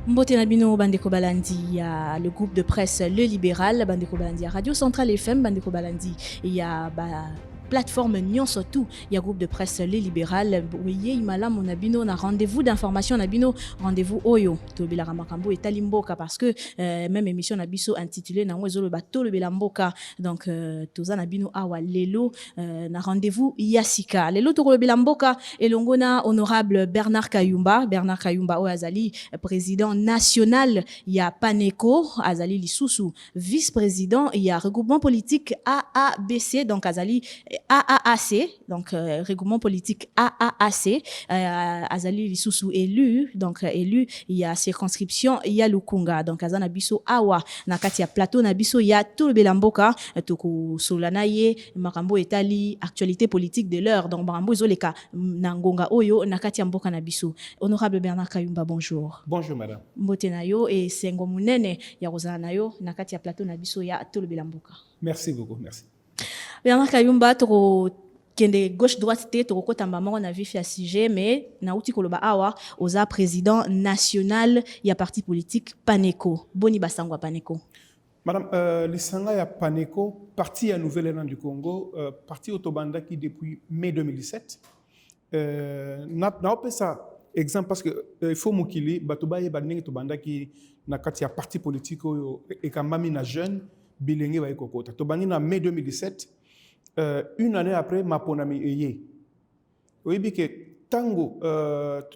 Mbote Nabino Bandeko Balandi, il y a le groupe de presse Le Libéral, Bandeko Balandi, Radio Centrale FM, Bandeko Balandi, il y a plateforme Nyon surtout, il y a groupe de presse Le Libéral, voyez, Imala Monabino, na rendez-vous d'information, Nabino, rendez-vous Oyo, Tobila Ramakambo et Talimboka, parce que même émission Nabiso intitulée Namwezo le bateau, le Belamboka, donc Toza Nabino Awa Lelo, na rendez-vous Yassika. Lelo Toro Belamboka, et l'ongona honorable Bernard Kayumba Oazali, président national, il y a Paneco, Azali Lissoussou, vice-président, il y a regroupement politique AABC, donc Azali AAAC, donc regroupement politique AAAC, Azali Lissoussou élu, donc élu, il y a circonscription, il y a Lukunga, donc Azana Biso Awa, Nakati ya plateau Nabiso, il y a tout le Belamboka, Toko Solanaye, Marambo Etali, actualité politique de l'heure, donc Marambo Zoleka, Nangonga Oyo, Nakati ya Mboka Nabiso. Honorable Bernard Kayumba, bonjour. Bonjour madame. Mbote nayo et Sengo Munene, ya Rosana nayo, Nakati ya plateau Nabiso, ya tout le Belamboka. Merci beaucoup, merci. Bernard Kayumba, toro kende gauche-droite te, toro kota maman on a vu fait sujet, mais na uti koloba awa, oza président national, il y a parti politique Paneco. Boni basangwa Paneco. Madame, l'Isanga ya Paneco, parti à Nouvelle-Zélande du Congo, parti Otobanda qui depuis mai 2017. Na opé ça exemple parce que il faut mukili batoba ye banenge Tobanda qui na kati ya parti politique et kamami na jeune bilenge ba ekokota. Tobandi na mai 2017. Une année après, ma ponami eye. Oui, bien que tango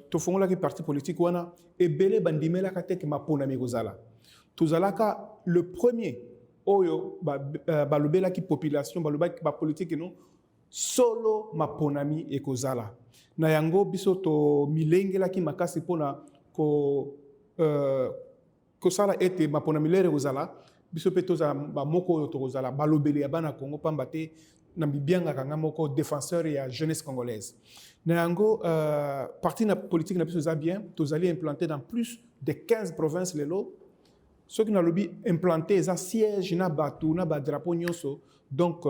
to fongola ki parti politique wana e belé bandimela ka tek ma ponami gozala. Tozalaka le premier oyo balobela ki population baloba ki ba politique non solo ma ponami e kozala. Na yango biso to milengela ki makasi pona ko sala ete ma ponami lere gozala biso pe toza ba moko to gozala balobeli ya bana Congo pambate na bibianga kanga moko défenseur ya jeunesse congolaise. Na yango parti na politique na biso za bien tozali implanté dans plus de 15 provinces lelo. Ceux qui na lobby implanté za siège na batu na ba drapeau nyonso. Donc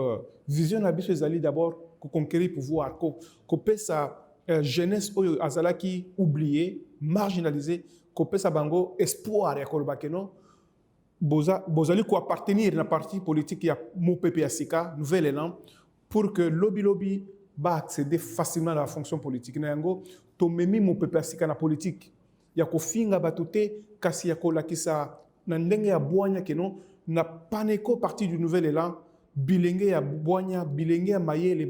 vision na biso ezali d'abord ko conquérir pouvoir ko pesa jeunesse oyo azalaki oublié, marginalisé, ko pesa bango espoir ya kolbakeno. Bozali ko appartenir na parti politique ya Mopepe Asika, Nouvelle-Zélande, pour que lobby va accéder facilement à la fonction politique. Na yango to memi Mopepe Asika na politique ya ko finga batute kasi ya ko lakisa na ndenge ya boanya keno na Paneco parti du Nouvelle-Zélande bilenge ya boanya bilenge ya mayele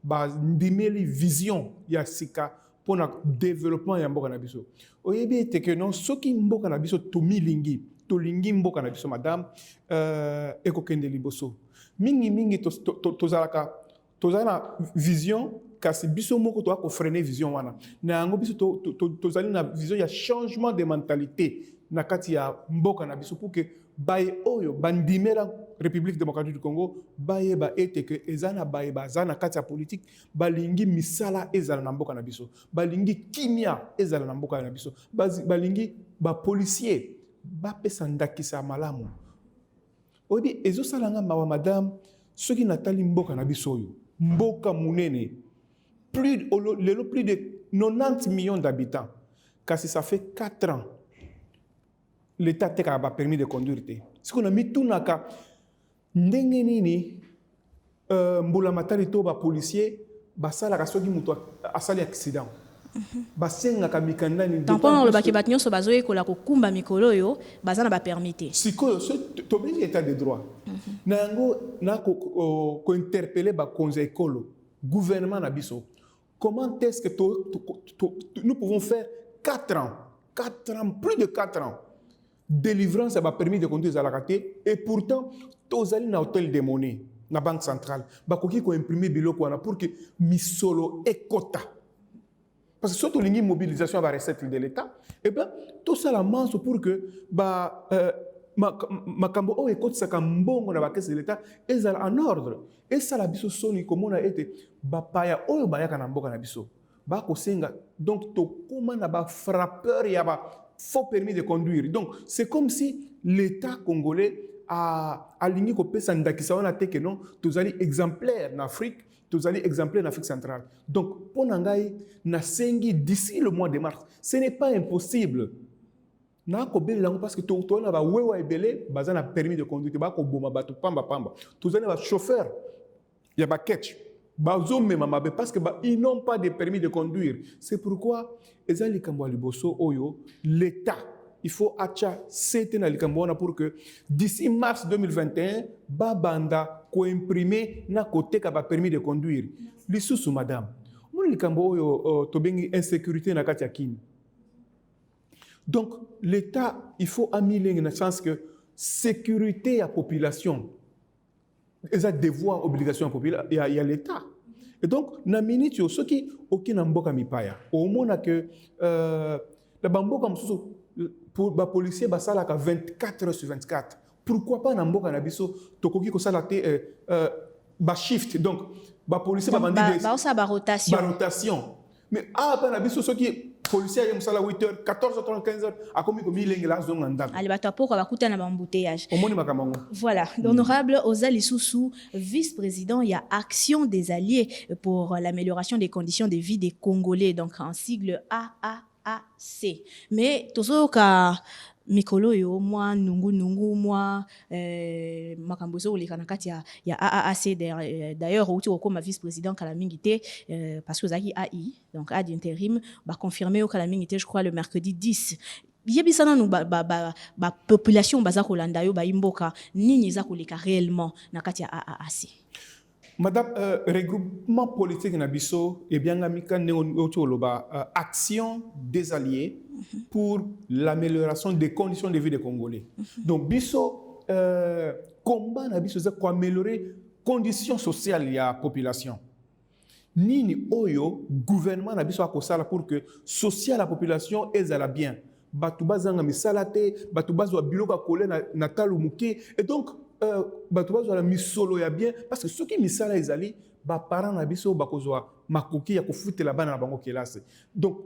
ba ndimeli vision ya sika pour na développement ya mboka na biso. Oyebi ete que non soki mboka na biso to milingi tolingi mboka na biso madame ekokende liboso mingi tozala vision kasi biso moko to ko freiner vision wana na yango biso tozali na vision ya changement de mentalité na kati ya mboka na biso pour que baye oyo bandimela République démocratique du Congo baye ba ete que ezana baye bazana kati ya politique balingi misala ezala na mboka na biso balingi kimia ezala na mboka na biso balingi ba policier bapesa ndakisa malamu oyebi ezosalanga mawa madame soki natali mboka na biso oyo mboka munene plus de 90 millions d'habitants kasi ça fait 4 ans l'état teka ba permis de conduire te siko na mitunaka ndenge nini mbula matali to ba policier basala ka soki muto asali accident basenga ka mikanda ni tampon le baki batnyo so bazoye kola ko kumba mikolo yo bazana ba permité sikoyo to be état de droit na yango na ko interpeller ba conseil kolo gouvernement na biso comment est-ce que nous pouvons faire 4 ans plus de 4 ans délivrance ba permis de conduire à la raté et pourtant tozali na hôtel de monnaie na banque centrale ba koki ko imprimer biloko wana pour que misolo ekota. Parce que surtout l'ingi mobilisation va recette de l'État, et bien tout ça la manche pour que makambo o ekoti saka mbongo na bakese de l'État ezala en ordre. Et ça la biso soni comme on a été ba paya oyo bayaka na mboka na biso. Ba ko senga donc to comment na ba frappeur ya ba faux permis de conduire. Donc c'est comme si l'État congolais a aligné ko pesa ndakisa wana te que non tozali exemplaire en Afrique. Tous allez exemplaires en Afrique centrale. Donc, pour Nangaï, Nasengi, d'ici le mois de mars, ce n'est pas impossible na ko belela ngo parce que to na ba wewa ebele baza na permis de conduire ba ko boma bato pamba tozana ba chauffeur ya ba ketch bazo mema mabe parce que ils n'ont pas de permis de conduire. C'est pourquoi ezali kambo liboso oyo l'état il faut acha c'était na likambo na pour que d'ici mars 2021 banda ko imprimer na côté ka ba permis de conduire lisusu madame mon likambo oyo to bengi insécurité na kati ya kini. Donc l'état il faut amener dans le sens que sécurité à population ils ont devoir obligation il y a l'état. Et donc na minute yo soki aucun mboka mipaya au moins que la bamboka msusu pour ba policier ba sala ka 24 heures sur 24. Pourquoi pas na mboka na biso tokoki ko sala te ba shift donc ba policier ba bandi ba rotation. Mais pas na biso soki policier ya msala 8h 14h30 15h akomi ko milengi la zone ndako ali bato poko bakuta na embouteillage omoni makamango. Voilà, l'honorable Ozali Soussou, vice-président, il y a Action des Alliés pour l'amélioration des conditions de vie des Congolais, donc en sigle AAAC. Mais tozo ka mikolo yo moi nungu moi makambozo oleka na kati ya AAC d'ailleurs outi okoma vice-président kala mingité parce que zaki AI donc ad intérim ba confirmer au kala mingité je crois le mercredi 10. Yebisana nous ba population baza kolanda yo ba imboka nini za koleka réellement na kati ya AAC. Madame, regroupement politique na biso et bien amika neotoloba action des alliés pour l'amélioration des conditions de vie des Congolais. Donc biso combat na biso pour améliorer conditions sociales ya population. Nini oyo gouvernement na biso akosala pour que social la population ezala bien. Batu bazanga misalate, batu bazwa biloko kole na talu muke et donc batu bazwa la misolo ya bien parce que ceux qui misala ezali ba parents na biso bakozwa makoki ya kofutela bana na bango kelase. Donc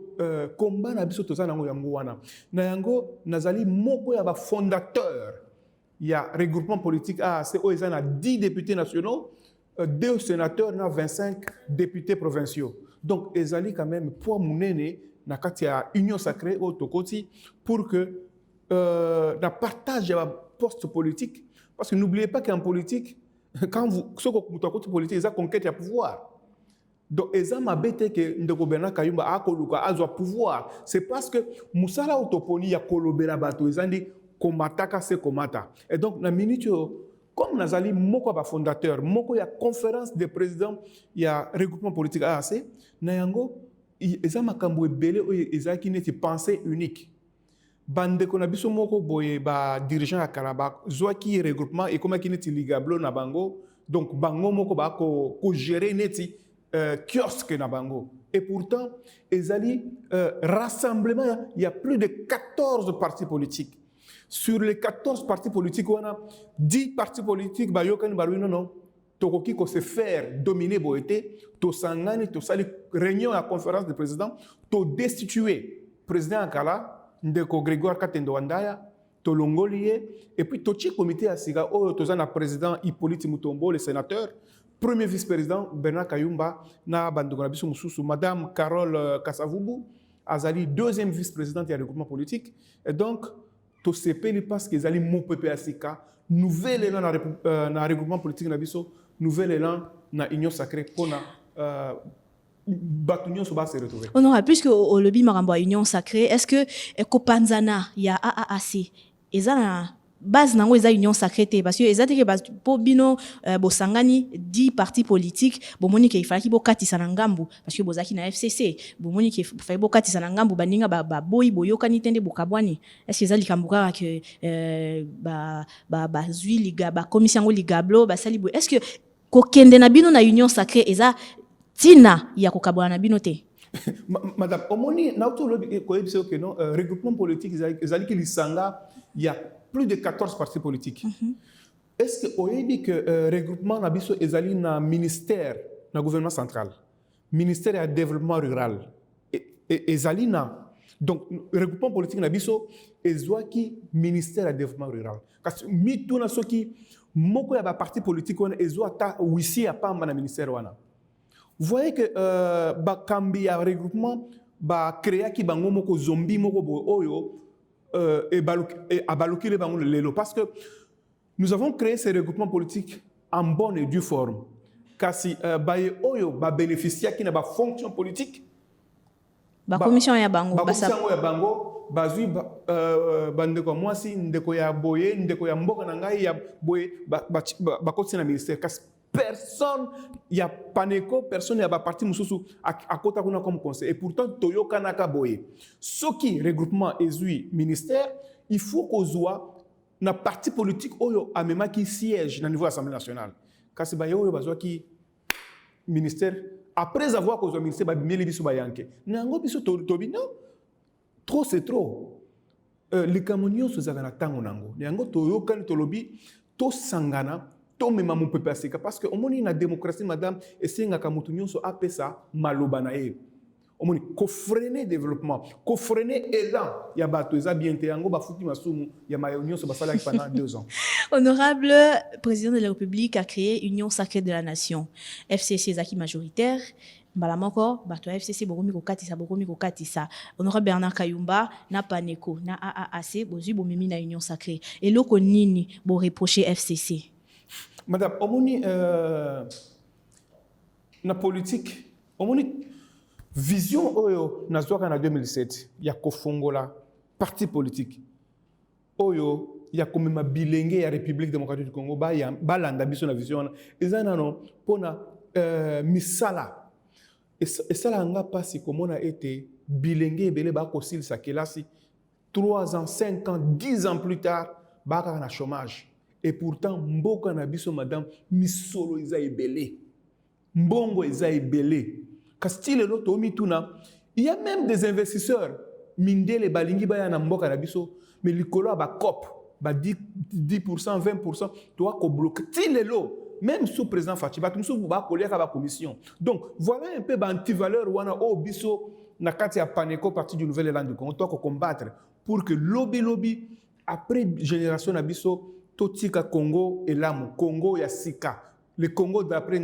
combat na biso tozana yango wana. Na yango nazali moko ya ba fondateur ya regroupement politique AAC o ezana 10 députés nationaux, 2 sénateurs na 25 députés provinciaux. Donc ezali quand même poids munene na kati ya union sacrée au tokoti pour que na partage ya poste politique parce que n'oubliez pas qu'en politique quand vous ce que politique ça conquête ya pouvoir donc ezama bete que ndeko Bernard Kayumba akoluka azwa pouvoir c'est parce que musala autoponi ya kolobela bato ezandi komataka se komata et donc na minute comme nazali moko ba fondateur moko ya conférence des présidents ya regroupement politique AAC na yango eza makambo ebele oyo ezaki neti pensée unique bandeko na biso moko boye ba dirigeant ya Kalaba zwaki regroupement et comme neti ligablo na bango donc bango moko ba ko gérer neti kiosque na bango et pourtant ezali rassemblement il y a plus de 14 partis politiques sur les 14 partis politiques on a 10 partis politiques ba yokani ba non tokoki ko se faire dominer boete to sangani to sali réunion à conférence de président to destituer président Akala ndeko Grégoire Katendo Wandaya to longolie et puis to chi comité asiga o to zana président Hippolyte Mutombo le sénateur premier vice-président Bernard Kayumba na bandeko na biso mususu madame Carole Kasavubu azali deuxième vice-présidente du regroupement politique et donc to sepeli parce que zali mo pepe asika nouvelle élan na regroupement politique na biso nouvel élan na union sacrée pour na batunion soba se retrouver. On aura plus que au lobby marambo union sacrée est-ce que kopanzana ya AAC ezana base nango eza union sacrée parce que ezate ke po bino bosangani 10 partis politiques bomoni ke ifaki bokatisa na ngambu parce que bozaki na FCC bomoni ke ifaki bokatisa na ngambu baninga ba boyi boyokani tende bokabwani est-ce que ezali kambuka que ba zui liga ba commission ngo ligablo ba sali boy est-ce que kokende na bino na union sacrée eza tina ya kokabwana na bino te. Madame omoni na auto lobby ko ebise que non regroupement politique ezali ki lisanga il y a plus de 14 partis politiques. Est-ce que vous avez dit que regroupement na biso ezali na ministère na gouvernement central, ministère du développement rural ezali na donc regroupement politique na biso ezwaki ministère du développement rural. Parce que mitu na soki moko ya ba parti politique on ezwa ta wisi ya pamba na ministère wana. Vous voyez que ba kambi ya regroupement ba créa ki bango moko zombie moko bo oyo et à baloki les bango lelo parce que nous avons créé ces regroupements politiques en bonne et due forme. Kasi baye oyo ba bénéficiaire qui n'a pas fonction politique. Ba commission ya bango ba commission ya bango bazui bandeko mwasi ndeko ya boye ndeko ya mboka na ngai ya boye ba kotina ministère kasi personne ya paneko personne ya ba parti mususu akota kuna comme conseil et pourtant toyoka naka boye soki regroupement ezui ministère il faut kozwa na parti politique oyo amema qui siège na niveau de l'Assemblée nationale kasi ba oyo bazwa ki ministère après avoir causé ministère ba bimeli biso ba yanke nango biso tobina trop c'est trop les camonnions se zaka na tango nango nango toyoka ni tolobi to sangana to mema mon peuple asika parce que omoni na démocratie madame esenga ka mutu nyonso apesa maloba na ye omoni ko freiner développement ko freiner élan ya bato eza bien te yango ba futi masumu ya mayonyo so basala pendant 2 ans. Honorable président de la République a créé Union sacrée de la nation. FCC zaki majoritaire. Balamoko, bato FCC bokomi ko katisa. Honorable Bernard Kayumba na Paneko na AAAC bozu bomimi na Union sacrée. Et loko nini bo reprocher FCC? Madame, omoni na politique, omoni vision oyo nazwaka na 2007 ya kofongola parti politique oyo ya komema bilenge ya République démocratique du Congo balanda biso na vision eza nano pona misala esala nga pasi komona ete bilenge ebele bakosilisa kelasi 3 ans 5 ans 10 ans plus tard baka na chômage et pourtant mboka na biso madame misolo eza ebele mbongo eza ebele Kastile loto mituna, il y a même des investisseurs mindele balingi baya na mboka na biso mais likolo ba cop ba 10% 20% toi ko bloquer tilelo même sous président Fachiba tout sous ba coller ba commission. Donc voilà un peu ba anti-valeur wana o biso na kati ya Paneko parti du Nouvel Élan du Congo toi ko combattre pour que lobby après génération na biso totika Congo et l'amo Congo ya sika le Congo d'après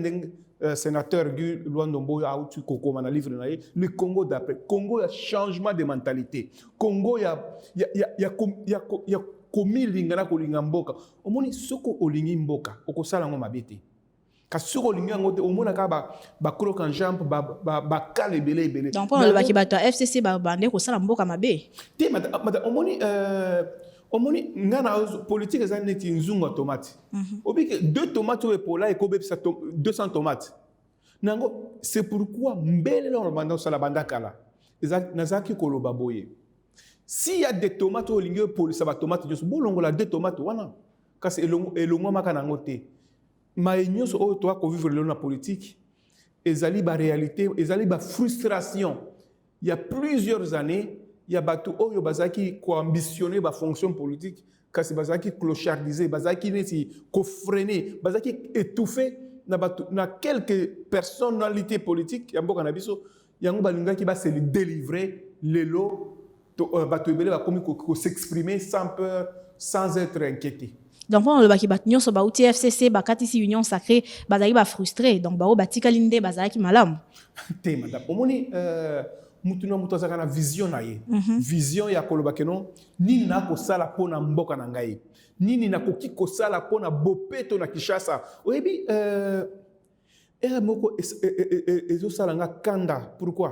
sénateur Guy Luandombo a outu kokoma na livre na le Congo d'après Congo ya changement de mentalité Congo ya komi lingana kolinga mboka omoni soko olingi mboka okosala ngo mabete kasi soko olingi ngo te omona ka ba croc en jambe ba kale belé donc on le baki bato FCC ba bande ko sala mboka mabe te mata omoni ngana politique eza neti nzungu tomate obiki 2 tomates ou pola et kobe 200 tomates nango c'est pourquoi mbele la banda sala banda kala nazaki koloba boye s'il y a des tomates au lingue pour ça ba tomates juste bolongola 2 tomates wana kasi elongo maka nango te maïnyo so o toi ko vivre le na politique ezali ba réalité ezali ba frustration il y a plusieurs années il y a bato oyo bazaki ko ambitionner ba fonction politique kasi bazaki clochardisé bazaki neti ko freiner bazaki étouffé na quelques personnalités politiques ya mboka na biso yango balingaki ba se délivrer lelo bato ebele ba komi ko s'exprimer sans peur sans être inquiété. Donc on le baki bat nyonso ba outi FCC ba katisi Union sacrée bazaki ba frustré donc ba o batika linde bazaki malam te madame omoni mutuna mutu azaka na vision na ye vision ya koloba keno nini na kosala pona mboka na ngai nini na koki kosala pona bopeto na Kinshasa oyebi moko ezo sala nga kanda pourquoi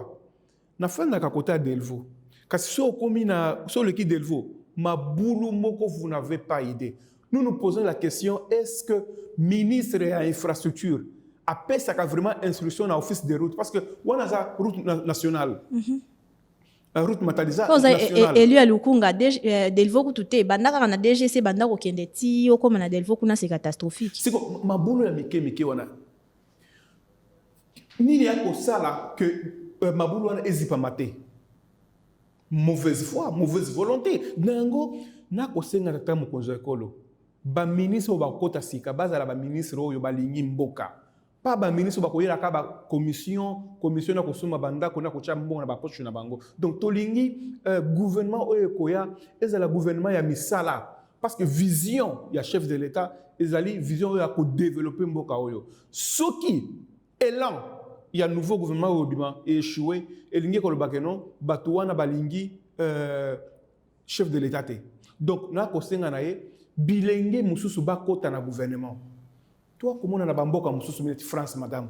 na fanda ka kota Delvaux kasi so komi na so le ki Delvaux mabulu moko vous n'avez pas idée nous nous posons la question est-ce que ministre à infrastructure appelle ça vraiment instruction à office des routes parce que on a la route nationale route mataliza nationale élu à Lukunga Delvaux kututé bandaka na DGC bandako kende ti o comme na Delvaux kuna c'est catastrophique c'est ko mabulu ya mike wana ni ya ko sala que mabulu wana ezipa maté mauvaise foi mauvaise volonté nango na ko senga tata mokonzo ekolo ba ministre ba kota sika bazala ba ministre oyo balingi mboka pas ba ministre ba koyela ka ba commission na kosoma banda kona ko cha mbongo na ba poche na bango donc tolingi gouvernement oyo koya ezala gouvernement ya misala parce que vision ya chef de l'état ezali vision oyo ko développer mboka oyo soki élan ya nouveau gouvernement oyo bima échoué elingi ko lobakeno bato wana balingi chef de l'État. Donc, na kosenga na ye, bilenge mususu ba kota na gouvernement. Toi, comment on a bamboka mususu minute France, madame?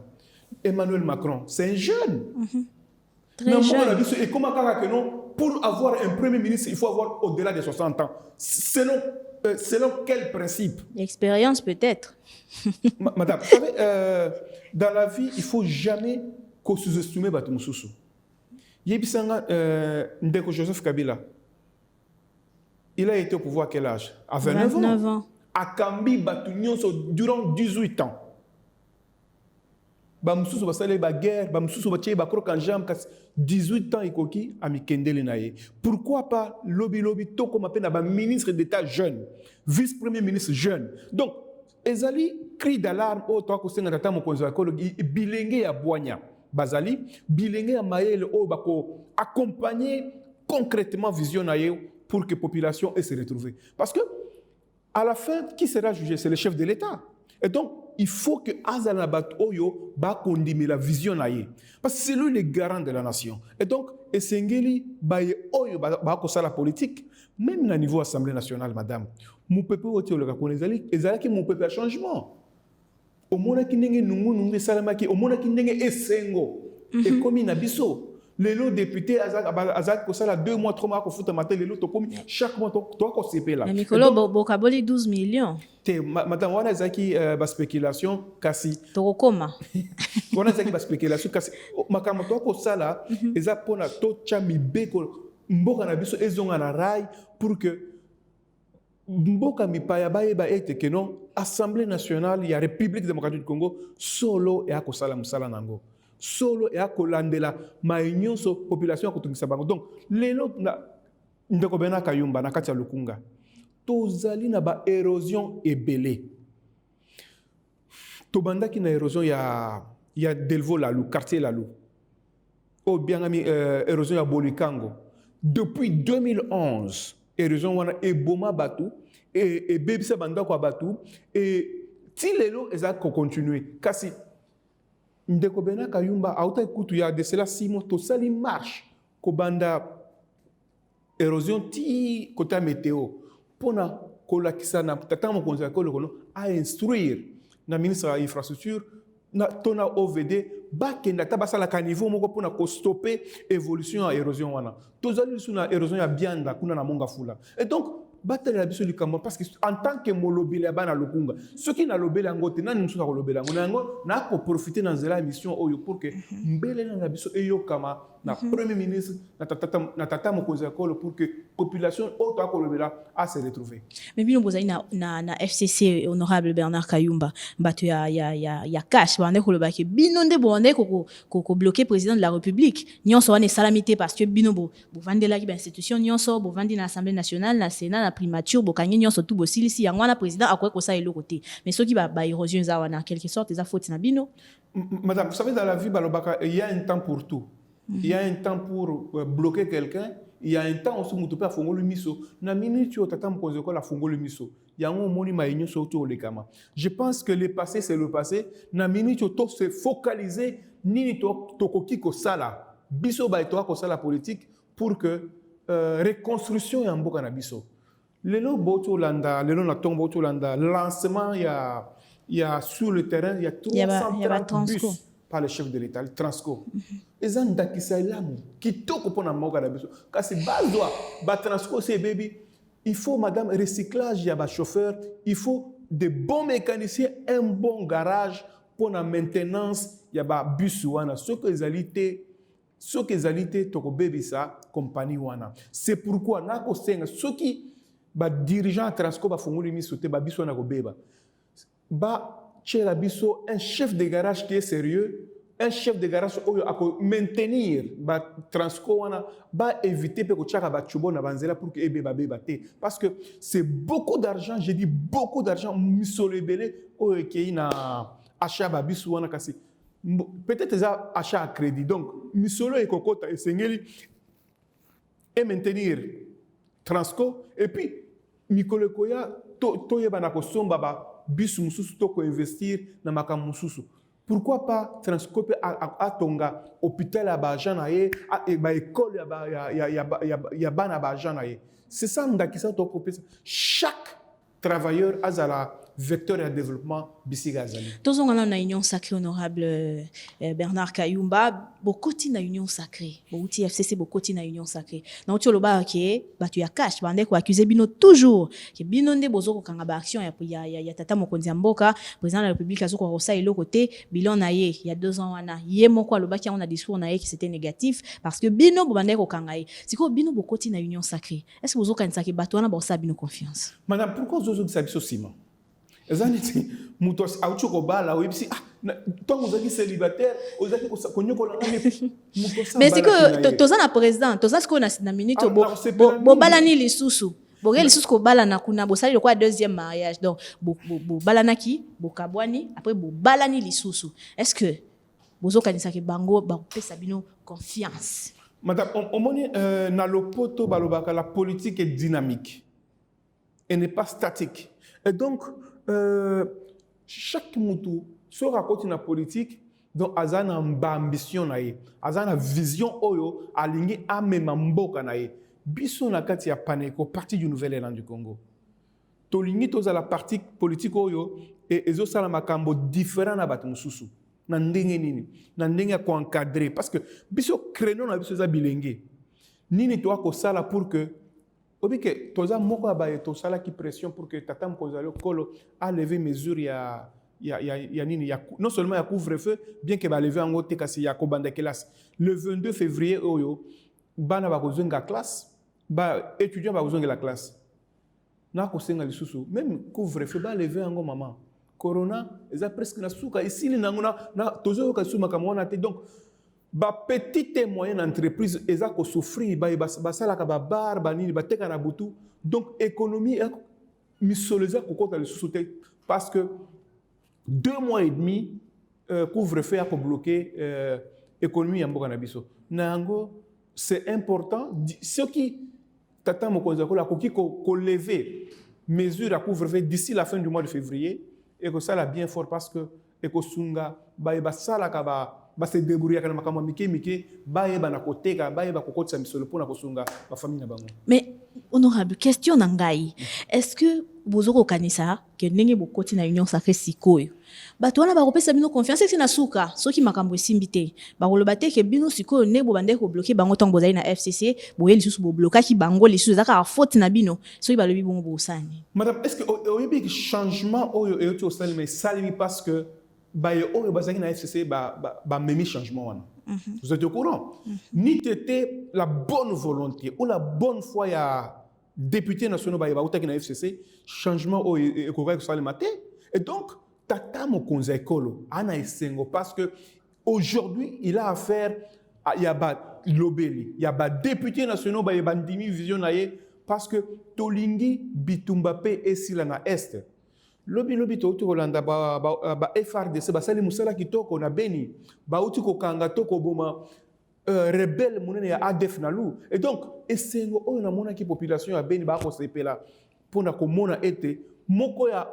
Emmanuel Macron, c'est un jeune. Très jeune. Et comment que non, pour avoir un premier ministre, il faut avoir au-delà de 60 ans. Selon quel principe? L'expérience peut-être. Madame, vous savez, dans la vie, il ne faut jamais qu'on sous-estime Bato Moussoussou. Yébissanga, Ndeko Joseph Kabila, il a été au pouvoir à quel âge? À 29 ans. À Kambi, Batounion, durant 18 ans. Bamoussoussou va saler la guerre, Bamoussoussou va tirer Bakro Kanjam, 18 ans, Ikoki, à Mikendele Naye. Pourquoi pas lobby, tout comme appelle un ministre d'État jeune, vice-premier ministre jeune. Donc, Ezali cri d'alarme au toi que ngata mo konza ko bilenge ya boanya bazali bilenge ya maele o bako accompagner concrètement vision na pour que population se retrouve parce que à la fin qui sera jugé c'est le chef de l'État et donc il faut que azala bat oyo ba kondimi la vision na parce que c'est lui le garant de la nation et donc esengeli ba oyo ba ko sala politique même au niveau Assemblée nationale madame mon peuple oti oleka konezali ezalaki mon peuple à changement au mona ki ndenge nungu salamaki au mona ki ndenge esengo et comme na biso lelo député azak ko sala 2 mois 3 mois ko futa matin lelo to comme chaque mois to ko CP là mais Mikolo bokaboli 12 millions te madame wana zaki ba spéculation kasi to koma wana zaki ba spéculation kasi makambo to ko sala eza pona to chami beko mboka na biso ezonga na rail pour que mboka mipaya bayeba ete que non Assemblée nationale ya République démocratique du Congo solo et akosala musala nango solo et akolandela maunion so population akotungisa bango donc lelo na ndeko bena kayumba na kati ya lukunga tozali na ba érosion ebele tobandaki na érosion ya Delvaux Lalou quartier Lalou o bien ami érosion ya Bolikango depuis 2011 érosion wana eboma batu et bebisa banda kwa batu et ti lelo eza ko continuer kasi ndeko bena kayumba auta kutu ya de cela 6 mois to sali marche ko banda érosion ti kota météo pona ko lakisa na tata mo konza ko lokono a instruire na ministre ya infrastructure na tona OVD bakenda tabasala ka niveau moko pona ko stopper évolution ya érosion wana tozali suna érosion ya bianda kuna na monga fula et donc battre la biso likambo parce que en tant que molobele bana lokunga ce qui na lobele ngote nani musuka ko lobela ngo na ko profiter dans la mission oyo pour que mbele na biso eyo kama na premier ministre na tata mokonzi akolo pour que population auto ko lobela a se retrouver mais bino bozali na FCC honorable Bernard Kayumba bato ya cash bande ko lobaki bino nde bonde ko bloquer président de la République nyonso wana salamité parce que bino bo vandela ki ba institution nyonso bo vandi na Assemblée nationale na Sénat na primature bokangi nyonso tout bosilisi yango wana président akoye ko sa eloko te mais soki ba érosion za wana quelque sorte eza faute na bino madame vous savez dans la vie balobaka il y a un temps pour tout il y a un temps pour bloquer quelqu'un il y a un temps aussi mutu pe afongolo miso na minute yo tata mokonzi ko la fongolo miso yango moni maïnyo soto olekama je pense que le passé c'est le passé na minute yo to se focaliser nini to koki ko sala biso ba to ko sala politique pour que reconstruction ya mboka na biso lelo boto landa lelo na tombo boto landa lancement il y a sur le terrain il y a 330 bus par le chef de l'État, le Transco. Et ça, kitoko pona moka na biso. Kasi bazwa ba Transco c'est baby. Il faut madame recyclage, il y a ba chauffeur, il faut de bons mécaniciens, un bon garage pour la maintenance, il y a ba bus wana. Ce que les alités toko baby ça compagnie wana. C'est pourquoi na ko senga ceux qui ba dirigeant Transco ba fongoli miso te ba biso na ko beba. Ba chez la biso un chef de garage qui est sérieux, un chef de garage oyo ako maintenir ba Transco wana ba éviter pe ko tchaka ba chubo na banzela pour que ebe ba beba te parce que c'est beaucoup d'argent, j'ai dit beaucoup d'argent misolo ebele oyo ki na achat ba biso wana kasi peut-être ça achat à crédit donc misolo e kokota esengeli et maintenir Transco et puis mikolo koya to yeba na ko somba ba bisu mususu to ko investir na makambo mususu Pourquoi pas transcope à Tonga, hôpital à Bajanaye, à école à Bajanaye. C'est ça, chaque travailleur a la vecteur de développement bisigazali. Tous on a une union sacrée honorable Bernard Kayumba, beaucoup na union sacrée, beaucoup FCC beaucoup na union sacrée. Donc tu le bas qui bah tu as cash, bande ko accuser bino toujours que bino nde bozo ko kanga ba action ya tata mokonzi mboka président de la République azoko rosa ilo côté bilan na ye il y a 2 ans wana ye moko aloba ki on a discours na ye qui c'était négatif parce que bino bande ko kanga ye. Siko bino beaucoup na union sacrée. Est-ce que bozo kanisa ke bato wana ba sa bino confiance? Madame, pourquoi zozo ki sabiso sima? Ezaniti mutos auchoko bala webisi tant vous êtes célibataire vous êtes konyokola mutos. Mais c'est que toza na président toza ce qu'on a na minute bo balani lisusu bogel lisusu ko bala na kuna bo sali quoi deuxième mariage donc bo balana ki bo kabwani après bo balani lisusu est-ce que bozo kanisa ke bango ba pesa bino confiance? Madame on moni na lopoto balobaka la politique est dynamique et n'est pas statique et donc chaque moutou se raconte une politique donc azana ambition nae azana vision oyo aligné a même mboka nae biso na kati ya Paneko parti du nouvel élan du Congo to lingi toza la partie politique oyo et ezo sala makambo différent na batu mususu na ndenge nini na ndenge ko encadrer parce que biso créneau na biso za bilenge nini to ko sala pour que obi que toza moko abaye to sala qui pression pour que tata mkozalo kolo a levé mesure ya nini ya non seulement ya couvre-feu bien que ba lever en haute kasi ya ko banda classe le 22 février oyo bana ba kozonga classe ba étudiant ba kozonga la classe na ko senga lisusu même couvre-feu ba lever en maman corona eza presque na suka ici ni ngona na tozo ka suma kamona te donc ba petite et moyenne entreprise eza ko souffrir ba sala ka ba bar ba nini ba teka na butu donc économie misoleza ko kota le sous-souté parce que 2 mois et demi couvre-feu a bloqué économie ya mboka na biso nango c'est important ce qui tata mokonza ko la ko lever mesure à couvre-feu d'ici la fin du mois de février et que ça la bien fort parce que ekosunga ba sala ka ba se débrouiller kana makama mike ba na koteka ba kokotisa misolo pona kosunga ba famille na bango. Mais honorable question nangai est-ce que bozoko kanisa ke ndenge bokoti na union sacrée sikoyo bato wana ba kopesa bino confiance c'est na suka soki makambo esimbite ba koloba te ke bino sikoyo ne bo bande ko bloquer bango tango bozali na FCC boye lisusu bo bloquer ki bango lisusu zaka faute na bino soki ba lobi bongo bosani. Madame, est-ce que oyebi changement oyo eyoto osali mais salimi parce que ba yo oyo bazaki na FCC ba memi changement wana. Vous êtes au courant? Ni t'était la bonne volonté ou la bonne foi ya député national ba utaki na FCC changement au ekoka ko salima te et donc tata mokonza ekolo ana esengo parce que aujourd'hui il a affaire il y a ba lobeli il y a ba député national ba bandimi vision naie parce que tolingi bitumba pe esila na est lobi to Holanda ba FRDC ba sali musala kitoko na Beni ba uti ko kanga toko boma rebelle monene ya ADF na lu et donc esengo oyo na mona ki population ya Beni ba ko sepela pona ko mona ete moko ya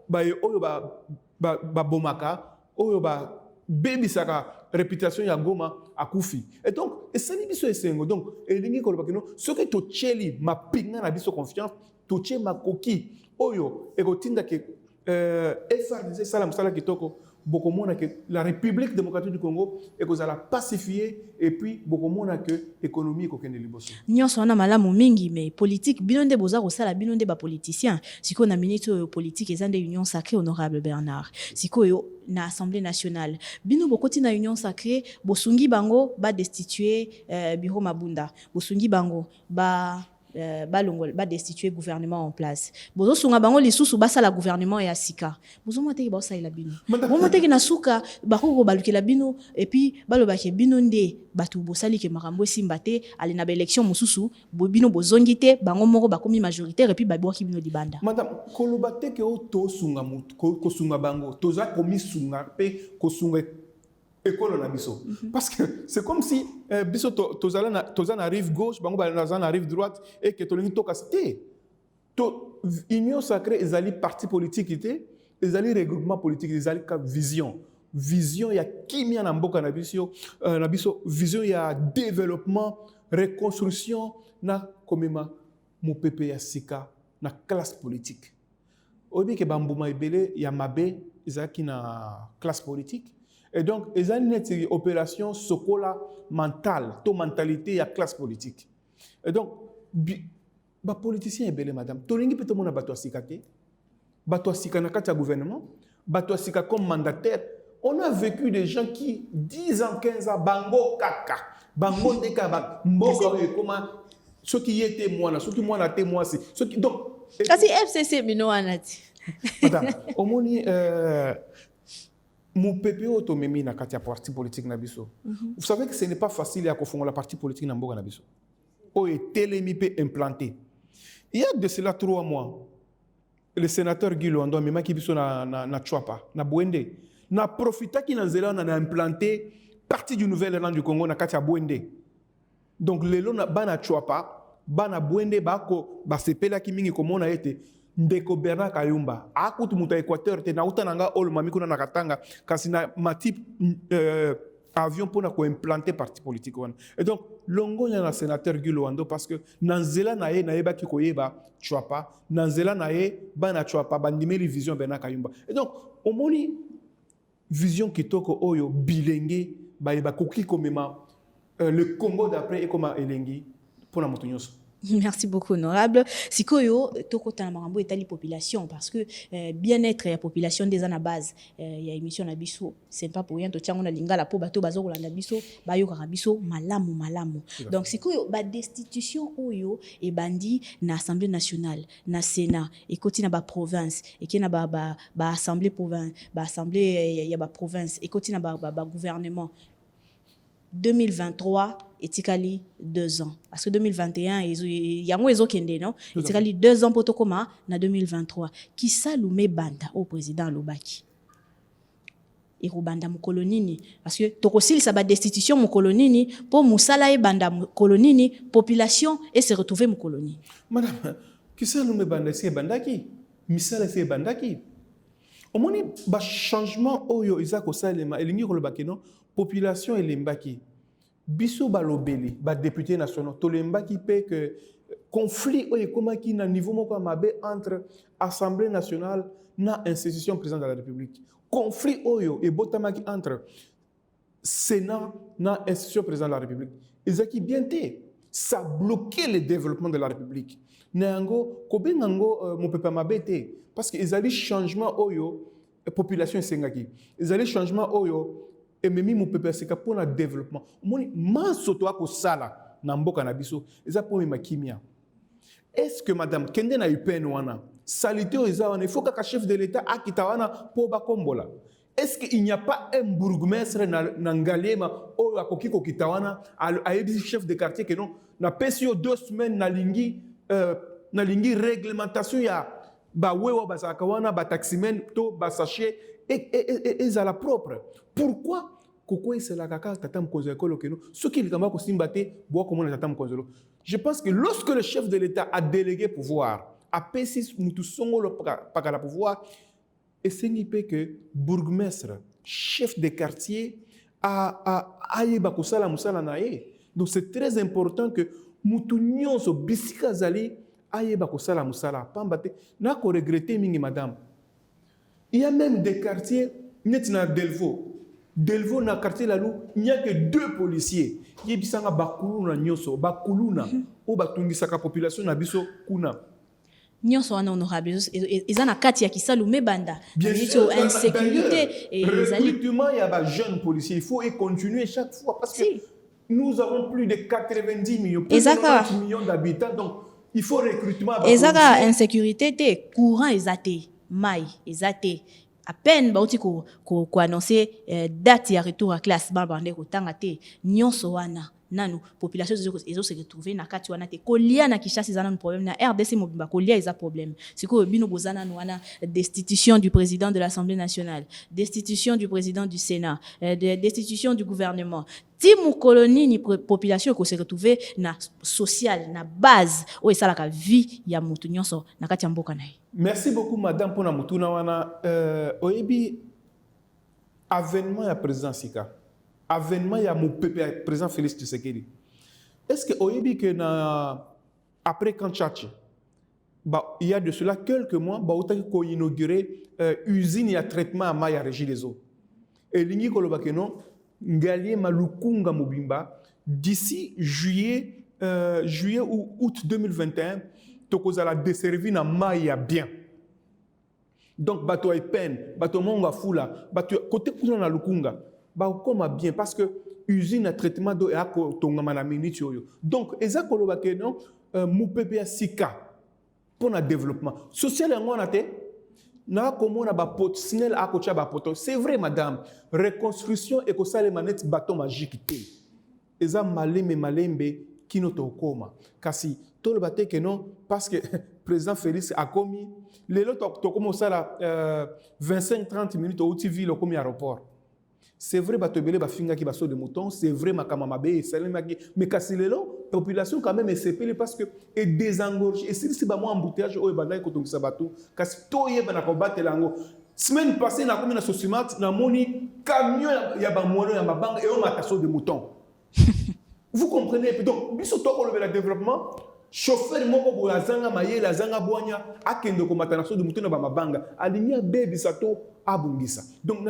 ba oyo ba bomaka oyo ba bebisaka réputation ya Goma akufi et donc esani biso esengo donc elingi ko lobakino soki to cheli mapinga na biso confiance to che makoki oyo ekotinda ke FRDC salam sala kitoko bokomona que la République démocratique du Congo est que la pacifier et puis bokomona que économie ko kende liboso nyonso wana malamu mingi mais politique binonde boza ko sala binonde ba politicien siko na minute politique ezande union sacrée honorable Bernard siko yo na assemblée nationale bino bokoti na union sacrée bosungi bango ba destituer bureau Mabunda bosungi bango ba destituer gouvernement en place bozo sunga bango lisusu basa la gouvernement ya sika bozo moteki ba sa ila bino bo moteki na suka ba ko balukela bino et puis baloba ke bino nde batu bosali ke makambo simbate ali na ba élection mususu bino bozongi te bango moko bakomi majoritaire et puis babwaki bino libanda madame koloba te ke o to sunga mutu ko sunga bango toza komi sunga pe ko sunga école na biso parce que c'est comme si biso toza na rive gauche bango ba na rive droite et que tolingi toka cité to union sacrée ezali parti politique ité ezali regroupement politique ezali ka vision vision ya kimia na mboka na biso vision ya développement reconstruction na komema mopepe ya sika na classe politique obi ke bambuma ebele ya mabe ezaki na classe politique et donc ezali neti opération sokola mentale to mentalité ya classe politique et donc ba politicien ebele madame tolingi pe to mona bato asika te bato asika na kati ya gouvernement bato asika comme mandataire. On a vécu des gens qui 10 ans 15 ans bango kaka bango ndeka mboka e comment ceux qui étaient moi ceux qui moi na témoin c'est ceux qui donc kasi FCC bino anati madame omoni mon PPO to memi na kati ya parti politique na biso. Vous savez que ce n'est pas facile à kofongola parti politique na mboka na biso o est telemi pe implanté. Il y a de cela 3 mois le sénateur Guy Loando mema ki biso na Chwapa na Bwende na profita ki na nzela na implanté partie du Nouvel-Élan du Congo na kati ya Bwende. Donc lelo na bana Chwapa bana Bwende bako basepela ki mingi komona ete ndeko Bernard Kayumba akutu muta Équateur te na utananga ol mamikuna na Katanga kasi na matip avion pour ko implanter parti politique wana. Et donc longo na sénateur Guy Loando parce que nanzela na ye na yeba ki koyeba Chwapa nanzela na ye bana Chwapa bandimeli vision Bernard Kayumba. Et donc omoni vision kitoko oyo bilenge ba koki komema le Congo d'après et comme elengi pour la montagneuse. Merci beaucoup, honorable. Sikoyo, toko tanamarambo est la population parce que bien-être la population des ana base. Il y a émission na biso, c'est pas pour rien. To tiens on a linga la po bato bazo kolanda biso, bayo karabiso malamu. Donc sikoyo ba destitution oyo e bandi na Assemblée nationale, na Sénat, et koti na ba province, et qui na ba assemblée province, ba assemblée ya ba province, et koti na ba gouvernement. 2023 etikali 2 ans parce que 2021 yango ezokende non etikali 2 ans poto koma na 2023 qui salume banda au président Lobaki et robanda mukolonini parce que tokosilisa ba destitution mukolonini pour musala e banda mukolonini population et se retrouver mukoloni. Madame qui salume banda c'est bandaki misala c'est bandaki omoni ba changement oyo izako salema elingi kolobaki non population elembaki biso balobeli ba député national tolembaki pe que conflit oyo komaki na niveau moko mabe entre Assemblée nationale na institution président de la République conflit oyo e botamaki entre Sénat na institution président de la République ezaki bien té ça bloquait le développement de la République nango kobengango mon peuple mabe té parce que ezali changement oyo population esengaki ezali changement oyo et même mon peuple c'est pour le développement moni mansoto ako sala na mboka na biso eza pour makimia. Est-ce que madame kende na UPN wana salité eza wana il faut que chef de l'état akita wana po ba kombola? Est-ce qu'il n'y a pas un bourgmestre na Ngalema o akoki ko kitawana a chef de quartier que non na pesio 2 semaines na lingi réglementation ya ba wewa ba sakawana ba taximen to ba sachet et à la propre. Pourquoi Koko c'est la kaka tatam konzelo que nous ce qui kamba ko simbate bo comment tatam konzelo. Je pense que lorsque le chef de l'État a délégué pouvoir a pessis mutu songolo pas la pouvoir et c'est que bourgmestre chef de quartier a yeba ko sala musala nae. Donc c'est très important que mutu nyonso bisika zali ayeba ko sala musala pambate na ko regretter mingi madame. Il y a même des quartiers, netina Delvaux na quartier la lou, il n'y a que 2 policiers. Il y a bisanga bakuluna nyoso, bakuluna o batungisaka population na biso kuna. Nyoso wana honorable, ezana kati ya kisalume banda. Bien sûr, insécurité et recrutement il y a ba jeunes policiers, il faut y continuer chaque fois parce que nous avons plus de 90 millions, plus de 90 millions d'habitants donc il faut recrutement. Ezaka insécurité te courant ezate. Mai ezate à peine bauti ko annoncer date ya retour à classe bande ko tanga te nyonso wana nanu population ezo se retrouver na kati wana te kolia na Kinshasa zana un problème na RDC mobimba kolia eza problème siko bino bozana wana destitution du président de l'Assemblée nationale, destitution du président du Sénat, destitution du gouvernement ti mu colonie ni population ko se retrouver na social na base o esala ka vie ya mutu nyonso na kati ya mboka na. Merci beaucoup madame pour na mutuna wana oyebi avènement ya président Sika, avènement ya mon président Félix Tshisekedi. Est-ce que oyebi que après Kantchachi, bah, il y a de cela quelques mois, bah, autant qu'on inauguré usine à traitement à Maya Régie des eaux. Et l'ingé koloba que non, Ngalie Malukunga Mobimba, d'ici juillet ou août 2021, tokozala desservi na Maya bien. Donc bato ay peine, bato monga fula, bato côté kuna na Lukunga, ba koma bien parce que usine à traitement d'eau et à tongama na minute yoyo. Donc eza koloba que non, mupepe sika pour le développement social et on a été na komona ba pot sinel akocha ba poto. C'est vrai madame, reconstruction et ko sale manette bateau magique té eza malembe kino to koma kasi to le baté que non parce que président Félix a commis les autres to comme ça là 25-30 minutes au TV le comme aéroport. C'est vrai bateau belé ba finga ki ba so de mouton, c'est vrai makama mabe mais kasi lelo population quand même est parce que est désengorgée et si ba mo embouteillage o banda ko tongisa bateau kasi to yeba na ko batela ngo semaine passée na comme na Sosimat na moni camion ya ba mono ya mabanga et o mataso de mouton. Vous comprenez? Donc biso to ko le développement chauffeur moko boazanga mayela zanga boanya akende ko matanaso de mouton na ba mabanga alinia baby sato abungisa. Donc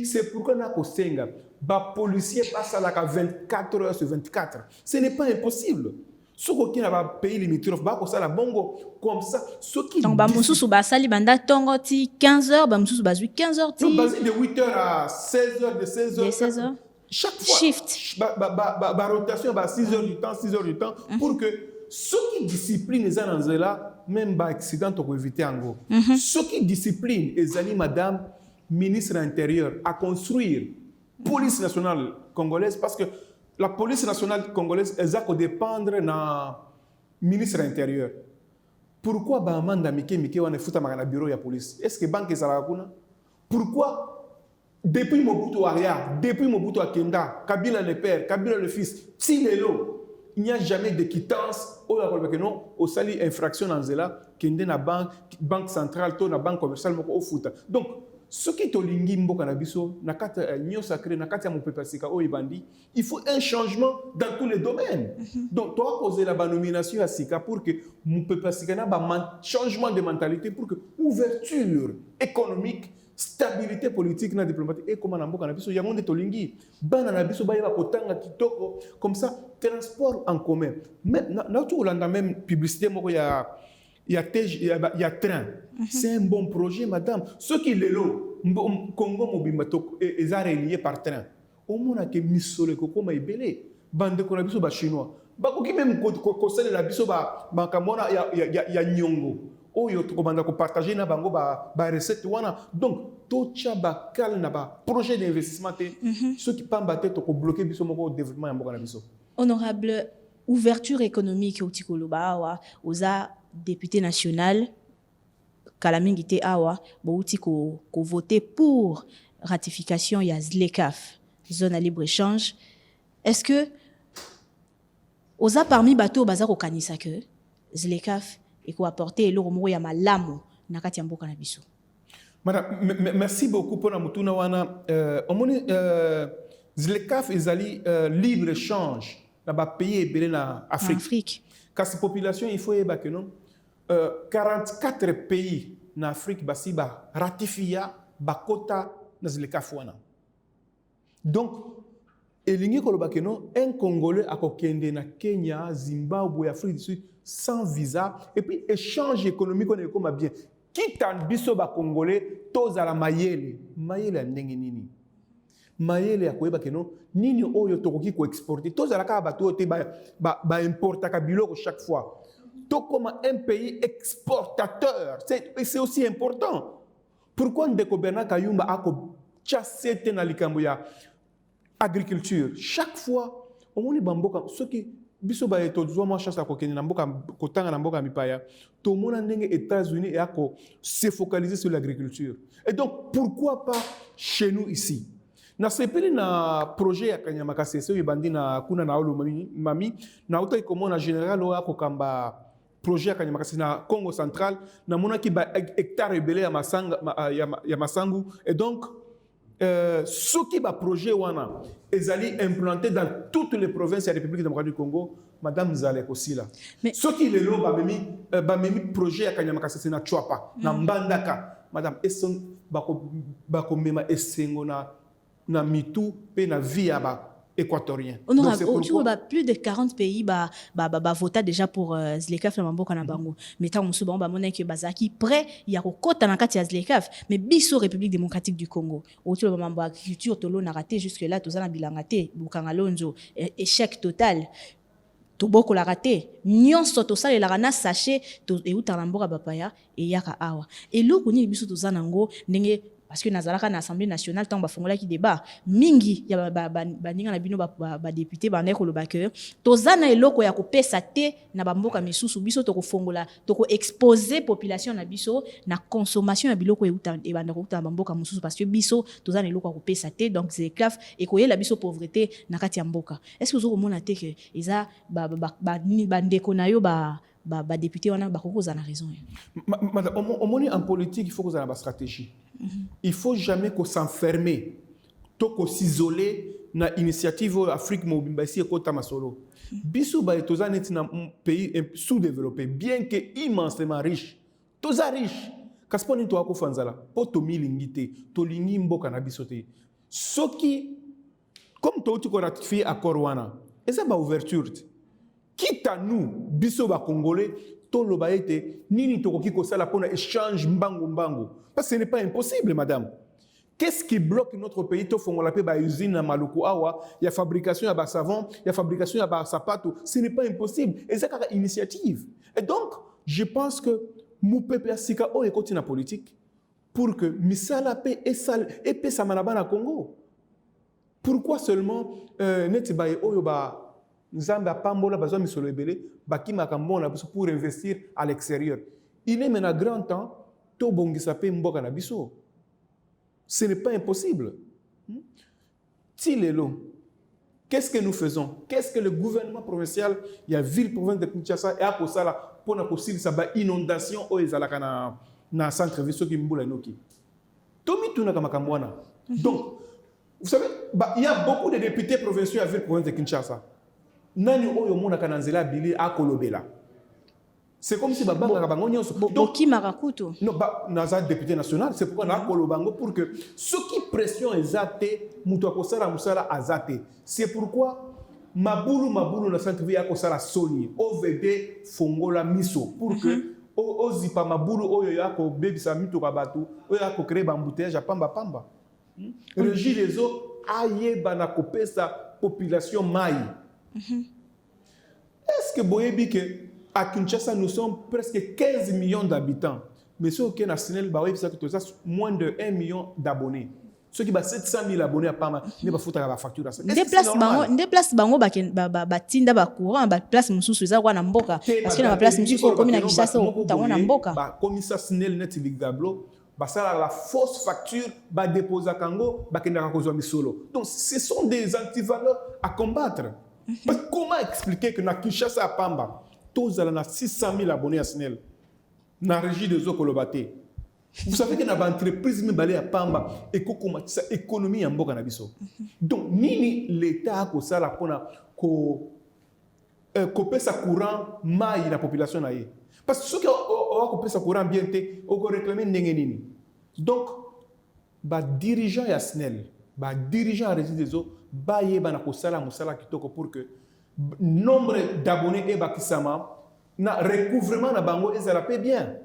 c'est pourquoi na kosenga ba policier passe à la 24 heures sur 24. Ce n'est pas impossible. Ce qui n'a pas pays limitrophe ba ko sala bongo comme ça ce qui donc ba mususu ba sali banda tongo ti 15h ba mususu ba 15h ti basé de 8h à 16h de 16h chaque fois shift ba rotation ba 6h du temps 6h du temps pour que ceux qui disciplinent les ananzela même ba accident pour éviter en gros. Ceux qui disciplinent les amis madame ministre intérieur à construire police nationale congolaise parce que la police nationale congolaise elle a dépendre na ministre intérieur. Pourquoi ba manda mike wana futa magana bureau ya police? Est-ce que banque ça la kuna? Pourquoi depuis Mobutu Aria, depuis Mobutu Akenda, Kabila le père, Kabila le fils, Tilelo il n'y a jamais de quittance au sali infraction dans zela kende na banque centrale to na banque commerciale moko ofuta. Donc ce qui to lingi mboka na biso na kata nyo sacré na kata mo pepasika o ibandi, il faut un changement dans tous les domaines. Donc toi poser la nomination à Sika pour que mo pepasika na ba changement de mentalité pour que ouverture économique stabilité politique na diplomatique et comment na mboka na biso yango nde tolingi bana na biso ba yeba kotanga kitoko comme ça transport en commun mais na tout olanda même publicité moko il y a train c'est un bon projet madame ceux qui lelo Congo mobimba to est relié par train au mona ke misole ko koma ibele bande ko na biso ba chinois ba ko ki même ko sele la biso ba kamona ya nyongo oyo tokomanda ko partager na bango ba recette wana donc to cha ba kal na ba projet d'investissement te ceux qui pamba te to ko bloquer biso moko développement ya mboka na biso. Honorable, ouverture économique au Tikoloba awa oza député national kalamingi te awa bouti ko voter pour ratification ya ZLECAf zone à libre échange. Est-ce que oza parmi bato baza ko kanisa que ZLECAf et ko apporter le romo ya malamu na kati ya mboka na biso? Madame, merci beaucoup pour la mutuna wana omoni ZLECAf ezali libre échange na ba pays belé na Afrique. Kasi population il faut eba que non 44 pays na Afrique basi ba ratifia ba quota na ZLECAf wana. Donc elingi koloba que non un Congolais akokende na Kenya, Zimbabwe, Afrique du Sud sans visa et puis échange économique on est comme bien. Quitte biso ba Congolais toza la mayele ndenge nini. Mayele akoyeba que non nini oyo tokoki ko exporter toza la ka bato te ba importa ka biloko chaque fois. To comme un pays exportateur, c'est aussi important. Pourquoi ndeko Bernard Kayumba ako chassete na likambo ya agriculture chaque fois omoni bamboka soki biso ba eto zo mo chance ko kene na mboka kotanga na mboka mipaya to mona ndenge États-Unis et ako se focaliser sur l'agriculture. Et donc pourquoi pas chez nous ici? Na sepeli na projet ya Kanyama Kasese yebandi na kuna na olo mami na uta ikomona général o akokamba projet ya Kanyama Kasese na Congo central na mona ki ba hectare ebele ya masanga ya masangu et donc ce qui va projet wana ezali implanté dans toutes les provinces de la République démocratique du Congo, Madame Zalek aussi là. Ce qui le lo bamemi projet ya Kanyamakasese na Chwapa na Mbandaka, Madame Esson bako mema esengo na mitu pe na via ba équatorien. On aura plus de 40 pays voté déjà pour Zlekaf na Mamboka na bango. Mais tant musu ba mona ke bazaki prêt ya kokota na kati ya Zlekaf, mais biso République démocratique du Congo. Otu ba mambo agriculture tolo na raté jusque là tozana bilangate bukangalonzo échec total. Toboko la raté. Nyonso to sala la na sachet to euta na mboka bapaya e yaka awa. Et loko ni biso tozana ngo ndenge parce que nazalaka na assemblée nationale tant bafongola ki débat mingi ya baninga na bino ba député ba ndeko lobake tozana eloko ya kopesa te na bamboka misusu biso to kofongola to ko exposer population na biso na consommation ya biloko euta e banda ko na bamboka misusu parce que biso tozana eloko ya kopesa te donc c'est claf et koyela biso pauvreté na kati ya mboka est-ce que vous komona te que eza ba ndeko na yo ba député wana ba kokoza na raison madame en politique il faut que une stratégie. Il ne faut jamais qu'on s'enfermer, qu'on s'isoler dans l'initiative Afrique Mobimbaisi et Kota Masolo. Bissou ba etoza neti na pays sous-développé, bien que immensément riche. Toza riche. Kasponi to ako fanzala, po to milingite, to lingi mboka na bisote. Soki comme to ko ratifier accord wana, et ça ba ouverture. Quitte à nous, biso ba congolais, to loba ete nini to koki ko sala pona échange mbango. Parce que ce n'est pas impossible, madame. Qu'est-ce qui bloque notre pays? Il faut qu'on usine à Maluku Awa, il y a fabrication à savon, il y a fabrication à sapato. Ce n'est pas impossible. Et c'est une initiative. Et donc, je pense que nous peuple Sika o ekoti na politique pour que misala paix et paix samanaba na Congo. Pourquoi seulement neti baye oyo ba nzamba pambola bazwa misolo ebele bakima kambona pour investir à l'extérieur. Il est maintenant grand temps ce n'est pas impossible. Qu'est-ce que nous faisons? Qu'est-ce que le gouvernement provincial, il y a ville province de Kinshasa et à pour ça pour la possible ça ba inondation au ezalaka na centre ville qui mbula noki. Tomi tuna kama kamwana. Donc vous savez il y a beaucoup de députés provinciaux à ville province de Kinshasa. Nani oyo mona kananzela bili akolobela. C'est comme si Babanga Bango nyonso. Boki Marakuto. Non, naza député national, c'est pourquoi na kolobango pour que ce qui pression ezate muto akosala musala azate. C'est pourquoi mabulu na centre ville akosala soni, OVD fongola miso pour que ozipa mabulu oyo yako bebisa mito ka batu, oyo yako créer bambouteillage pamba. Régie les eaux aye bana kopesa population mai. Est-ce que boyebi que à Kinshasa, nous sommes presque 15 millions d'habitants. Mais ceux qui national, moins de 1 million d'abonnés. Ceux qui ont 700 000 abonnés à Pama, ils ne peuvent pas la facture. Des places bango batinda ba courant ba place mususu za kwa na mboka parce que na place mususu comme na Kinshasa utango na mboka ba komisa snel net ligablo ba sala la fausse facture ba déposer kango ba kenda ko zo misolo. Donc ce sont des antivaleurs à combattre. Parce que comment expliquer que na Kinshasa à Pamba tous à 600 000 abonnés à SNEL. Dans la régie des eaux Kolobate. Vous savez qu'il y a une entreprise qui est à Pamba et qui a une économie en Boka Nabiso. Donc, ni l'État a ça la couper sa courant maille la population. Parce que ceux qui ont coupé sa courant bien, ils ont réclamé Nengenini. Donc, les dirigeants à SNEL, les dirigeants à la régie des eaux, ils ont pour que nombre d'abonnés et bakisama na recouvrement na bango et ça la paie bien.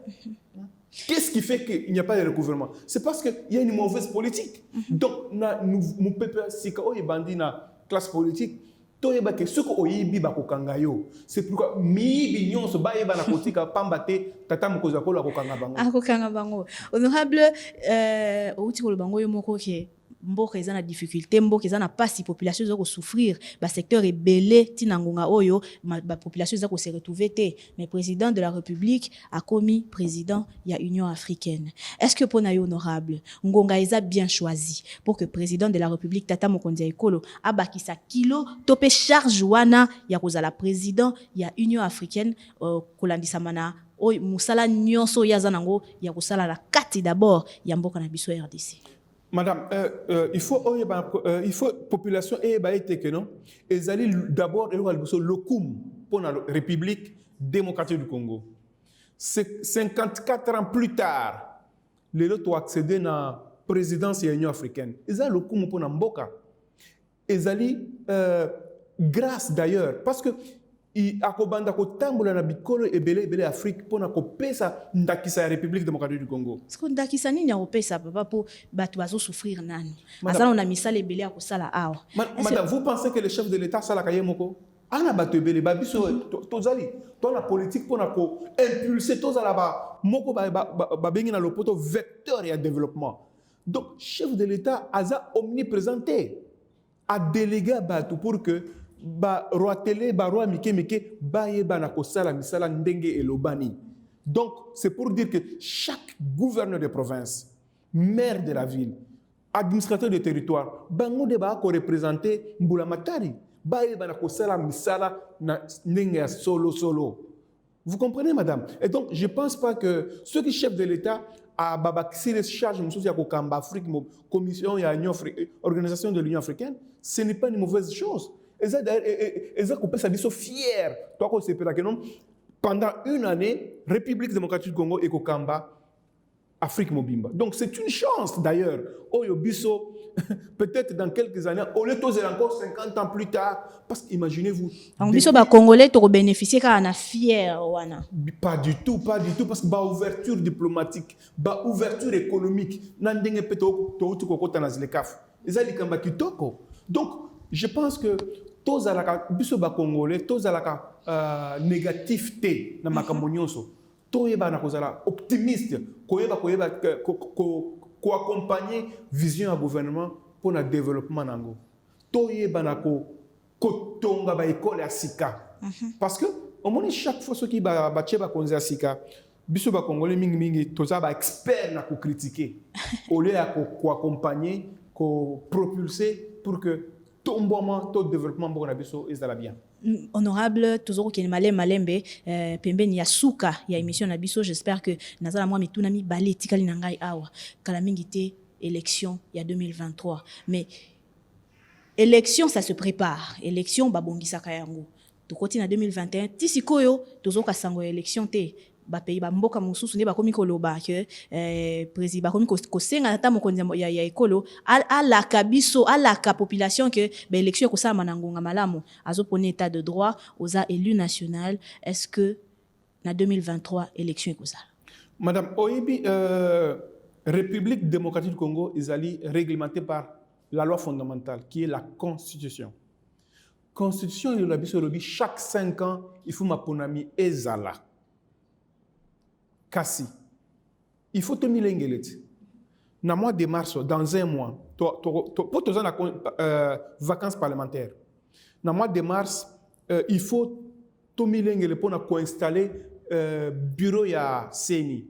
Qu'est-ce qui fait qu'il n'y a pas de recouvrement? C'est parce qu'il y a une mauvaise politique. Donc nous peuple sika o bandi na classe politique to yeba que ce ko yibi ba ko kangayo. C'est pourquoi mi bignon so ba yeba na politique pambate tata mukoza ko la ko kanga bango. Ko kanga bango. Honorable outi ko bango yo moko ke mboka eza na difficulté mboka eza na pasi population za ko souffrir ba secteur ebelé tinangonga oyo ba population za ko se retrouver té mais président de la République a commis président ya Union africaine. Est-ce que pour na honorable ngonga eza bien choisi pour que président de la République Tata Mokonzi Ekolo abakisa kilo topé charge wana ya kozala président ya Union africaine kolandisa mana oy musala nyonso ya zanango ya kosala la kati d'abord ya mboka na biso RDC. Madame, il faut population que non. Ils allaient d'abord le COUM pour la République démocratique du Congo. 54 ans plus tard, les autres ont accédé à la présidence de l'Union africaine. Ils allaient le COUM pour Mboka. Ils allaient, grâce d'ailleurs, parce que akobanda ko tambola na bikolo ebele Afrique pona ko pesa ndakisa ya République démocratique du Congo. Est-ce que ndakisa nini ya pesa papa po bato bazo souffrir nani? Azala na misala ebele ya kosala awa. Madame, vous pensez que le chef de l'État sala kayemoko? Ana bato ebele ba biso tozali to la politique pona ko impulser tozala ba moko ba bengi na lopoto vecteur ya développement. Donc chef de l'État aza omniprésenté a délégué bato pour que ba roi télé ba roi mike ba yeba na kosala misala ndenge elobani. Donc c'est pour dire que chaque gouverneur de province, maire de la ville, administrateur de territoire, bango de ba ko représenter mbulamatari ba yeba na kosala misala na ndenge solo. Vous comprenez madame? Et donc je pense pas que ceux qui chefs de l'État a babakisi les charges mususu ya kokamba Afrique commission ya organisation de l'Union africaine, ce n'est pas une mauvaise chose. Ils sont fiers. Pendant une année, République démocratique du Congo et Kokamba, Afrique Mobimba. Donc c'est une chance d'ailleurs. Oyobiso, peut-être dans quelques années, on est encore 50 ans plus tard. Parce qu'imaginez-vous. En biso ba Congolais to bénéficier car on a fier wana. Pas du tout, parce que ba ouverture diplomatique, ba ouverture économique, nandenge peto to kokota na zlekaf. Ezali kamba kitoko. Donc je pense que tous les Congolais, tous les négativité dans makambo nyonso, tous les optimistes, ko accompagner vision du gouvernement pour le développement nango. Tous les ko tonga ba école à Sika. Parce que au moins chaque fois ceux qui ba konzi à Sika, biso ba Congolais mingi tous ba expert na ko critiquer. Au lieu ko accompagner, ko propulser pour que tout développement pour bien. Honorable toujours que malembe pembeni ya suka ya émission na biso, j'espère que nazala moi mituna mi baleti kali na ngai awa kala mingi te élection ya 2023, mais élection ça se prépare, élection babongisaka yango tokoti na 2021 tisikoyo tozoka sango élection te ba pays ba mboka mususu ne ba komi koloba que président ba komi ko senga ata mokonzi ya ekolo ala kabiso ala ka population que ba élection ko sa manangonga malamu azopone état de droit aux élus national. Est-ce que na 2023 élection ko ça madame oyibi République démocratique du Congo est réglementée par la loi fondamentale qui est la constitution. Constitution de la biso chaque 5 ans il faut ma ponami ezala. Kasi, il faut te milengelet. Dans le mois de mars, dans un mois, pour te vacances parlementaires. Dans le mois de mars, il faut te milengelet pour installer bureau ya CENI.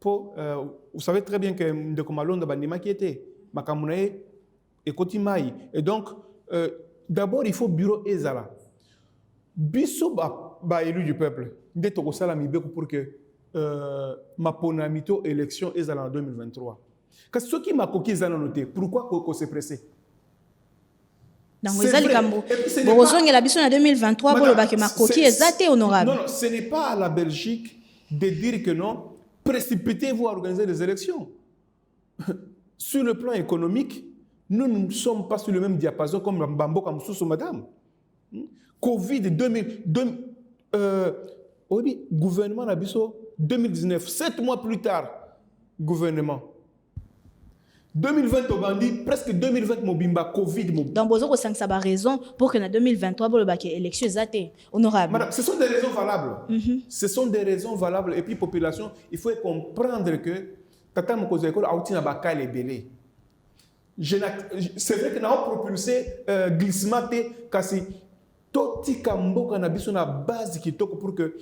Vous savez très bien que de Komalonda Bandima qui était, Makamunae et Kotimaï. Et donc, d'abord, il faut bureau Ezala. Biso ba élu du peuple. Dès que ça pour que ma ponamito élection est en 2023. Parce que ceux qui m'a coquille ils ont noté. Pourquoi qu'on s'est pressé? Dans les alikambo. Borozonge la biso en 2023 pour le bac ma coquille est honorable. Non, ce n'est pas à la Belgique de dire que non. Précipitez-vous à organiser des élections. Sur le plan économique, nous ne sommes pas sur le même diapason comme Mbambo comme Soussou madame. Covid 2000 oui, gouvernement Nabiso 2019, 7 mois plus tard, gouvernement. 2020 au bandit, presque 2020 Mobimba, Covid. Dans Bozoko 5 ça va raison pour que en 2023 pour le bac élection zate honorable. Madame, ce sont des raisons valables. Ce sont des raisons valables et puis population, il faut comprendre que tata mokozo école a outil na baka les belé. C'est vrai que nous avons propulsé glissement kasi toti kamboka na biso na base kitoko pour que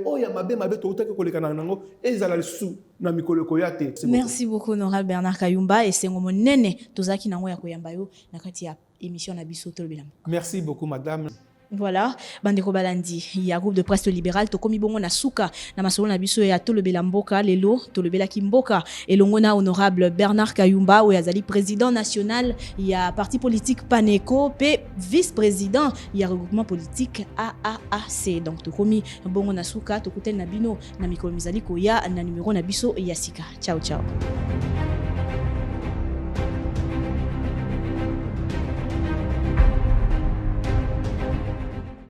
oya mabe to utake koleka nango ezala su na mikolo koyate. Merci beaucoup honorable Bernard Kayumba et c'est ngomo nene tozaki nango ya koyamba yo na kati ya émission na biso tolobela. Merci beaucoup madame. Voilà, bandeko balandi, il y a groupe de presse libéral to komi bongo na suka na masolo na biso ya tolobela mboka lelo tolobela kimboka elongo na honorable Bernard Kayumba ou azali président national, il y a parti politique Paneco pe vice-président, il y a regroupement politique AAAC. Donc to komi bongo na suka to kutel na bino na mikolo mizali ko ya na numéro na biso ya sika. Ciao ciao.